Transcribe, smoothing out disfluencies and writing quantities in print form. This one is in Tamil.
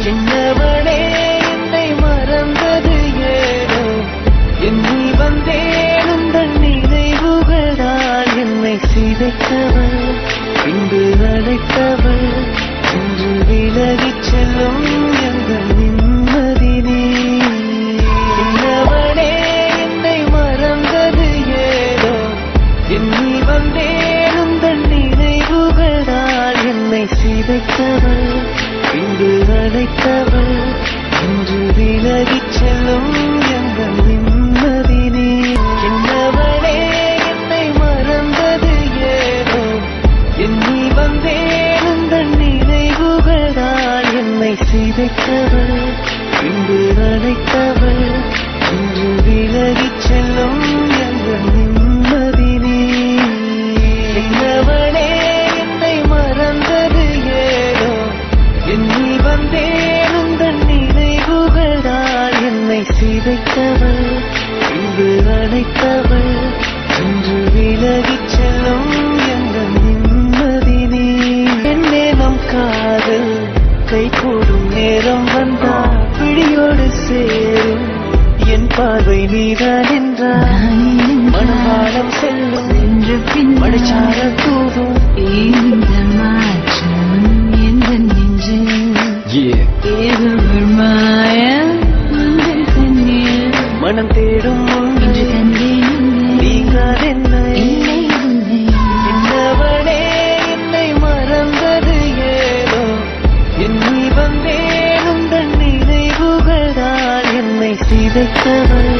என்னவளே என்னை மறந்தது ஏனோ எண்ணி வந்தேன் உந்தன் நினைவுகளால் என்னை சிதைத்தவள் பின்பு அழைத்தவள் இன்று விலகிச் செல்லும் எங்கள் நிம்மதி நீ என்னவளே என்னை மறந்தது ஏனோ எண்ணி வந்தேன் உந்தன் நினைவுகளால் என்னை சிதைத்தவள் பின்பு அழைத்தவள் இன்று விலகிச் செல்லும் எங்கள் நிம்மதி நீ என்னவளே என்னை மறந்தது ஏனோ எண்ணி வந்தேன் உந்தன் நினைவுகளால் என்னை சிதைத்தவள் பின்பு அழைத்தவள் இன்று விலகிச் செல்லும் எங்கள் நிம்மதி நீ என்னவளே என்னை மறந்தது ஏனோ எண்ணி வந்தேன் உந்தன் நினைவுகளால் என்னை சிதைத்தவள் பின்பு அழைத்தவள் இன்று விலகிச் செல்லும் எங்கள் நிம்மதி நீ என்னே நம் காதல் கை கூடும் நேரம் வந்தால் பிடியோடு சேரும் என் பார்வை நீதான் என்றால் மனவாளம் செல்லும் என்று பின் மடிச்சார தூவும் இந்த மாற்றம் எந்த நெஞ்சில் ஏதோ மாயம் உங்கள் கண்ணில் மனம் தேடும் இன்று கண்டேன் நீங்கள் என்னை இல்லை உன்னை என்னவளே என்னை மறந்தது ஏனோ எண்ணி வந்தேன் உந்தன் நினைவுகளால் என்னை சிதைத்தவள்